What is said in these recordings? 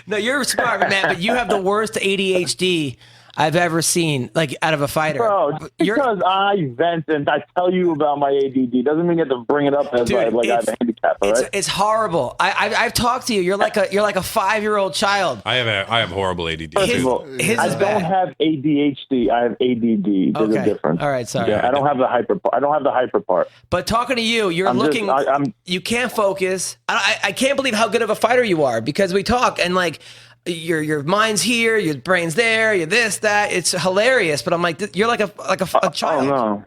No, you're smart, man, but you have the worst ADHD I've ever seen, like out of a fighter. Bro, because I vent and I tell you about my ADD doesn't mean you have to bring it up as Dude, like I have a handicap, all right? It's horrible. I've talked to you. You're like a 5-year-old child. I have horrible ADD. His I is don't bad. have ADHD. I have ADD. There's a difference. All right, sorry. Yeah, I don't have the hyper part. But talking to you, you're you can't focus. I can't believe how good of a fighter you are because we talk and like your mind's here, your brain's there, you're this, that. It's hilarious. But I'm like, you're like a child. Oh no.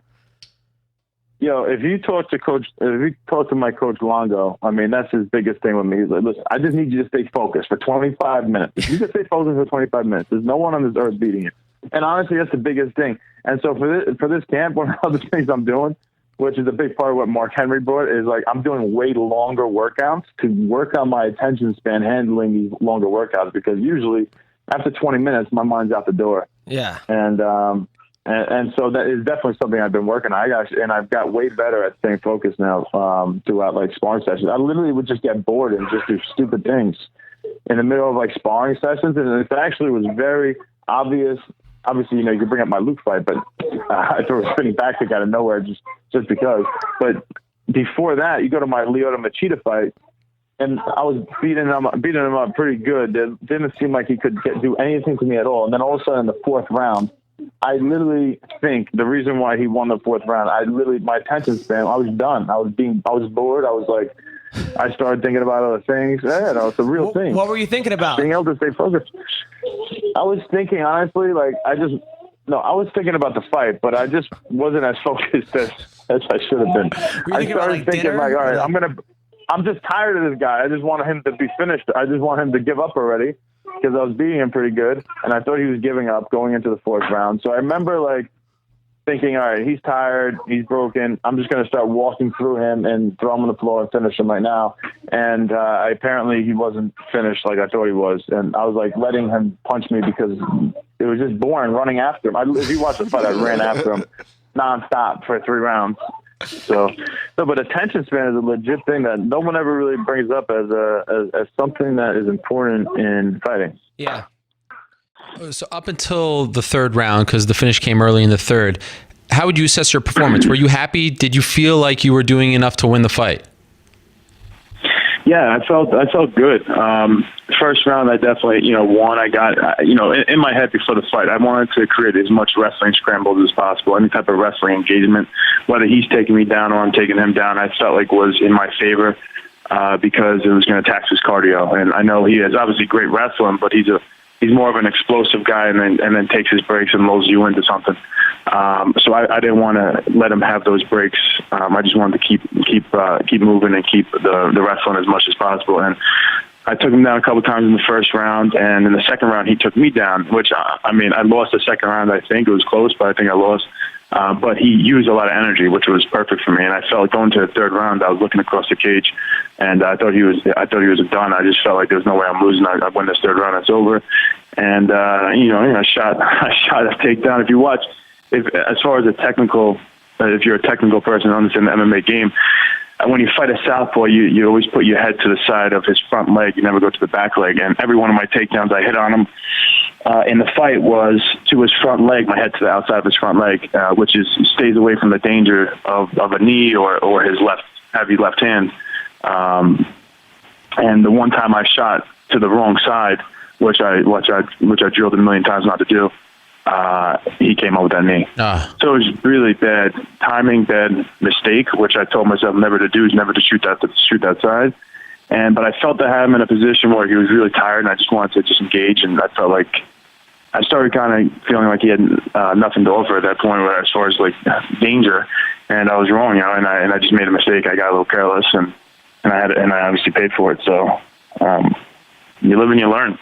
Yo, if you talk to my coach Longo, I mean, that's his biggest thing with me. He's like, listen, I just need you to stay focused for 25 minutes. If you can stay focused for 25 minutes, there's no one on this earth beating you. And honestly, that's the biggest thing. And so for this camp, one of the things I'm doing, which is a big part of what Mark Henry brought, is like I'm doing way longer workouts to work on my attention span handling these longer workouts, because usually after 20 minutes, my mind's out the door. Yeah. And so that is definitely something I've been working on. I've got way better at staying focused now throughout like sparring sessions. I literally would just get bored and just do stupid things in the middle of like sparring sessions. And it actually was very obvious. Obviously, you can bring up my Luke fight, but I threw a spinning back kick out of nowhere just because. But before that, you go to my Lyoto Machida fight, and I was beating him up pretty good. It didn't seem like he could do anything to me at all. And then all of a sudden, in the fourth round, I literally think the reason why he won the fourth round, my attention span, I was done. I was bored. I was like, I started thinking about other things. Yeah, it's a real thing. What were you thinking about? Being able to stay focused. I was thinking, honestly, like I was thinking about the fight, but I just wasn't as focused as I should have been. I started thinking like, all right, I'm just tired of this guy. I just want him to be finished. I just want him to give up already, because I was beating him pretty good, and I thought he was giving up going into the fourth round. So I remember like thinking, all right, he's tired, he's broken. I'm just going to start walking through him and throw him on the floor and finish him right now. And apparently he wasn't finished like I thought he was. And I was like letting him punch me because it was just boring running after him. If you watch the fight, I ran after him nonstop for 3 rounds. But attention span is a legit thing that no one ever really brings up as something that is important in fighting. Yeah. So up until the third round, because the finish came early in the third, how would you assess your performance? Were you happy? Did you feel like you were doing enough to win the fight? Yeah, I felt good. First round, I definitely, won. I got, in my head before the fight, I wanted to create as much wrestling scrambles as possible, any type of wrestling engagement, whether he's taking me down or I'm taking him down, I felt like was in my favor because it was going to tax his cardio. And I know he is obviously great wrestling, but he's more of an explosive guy and then takes his breaks and lulls you into something. So I didn't want to let him have those breaks. I just wanted to keep moving and keep the wrestling as much as possible. And I took him down a couple times in the first round, and in the second round he took me down, which I lost the second round. I think it was close, but I think I lost. But he used a lot of energy, which was perfect for me. And I felt like going to the third round, I was looking across the cage, and I thought he was done. I just felt like there was no way I'm losing. I win this third round, it's over. And I shot a takedown. If you watch, as far as if you're a technical person and understand the MMA game, when you fight a southpaw, you always put your head to the side of his front leg. You never go to the back leg. And every one of my takedowns, I hit on him in the fight was to his front leg, my head to the outside of his front leg, which stays away from the danger of a knee or his heavy left hand. And the one time I shot to the wrong side, which I drilled a million times not to do, he came up with that knee. So it was really bad timing, bad mistake, which I told myself never to do, is never to shoot that side. But I felt I had him in a position where he was really tired, and I just wanted to just engage. And I felt like I started kind of feeling like he had nothing to offer at that point, as far as like danger. And I was wrong, and I just made a mistake. I got a little careless, and I obviously paid for it. So you live and you learn.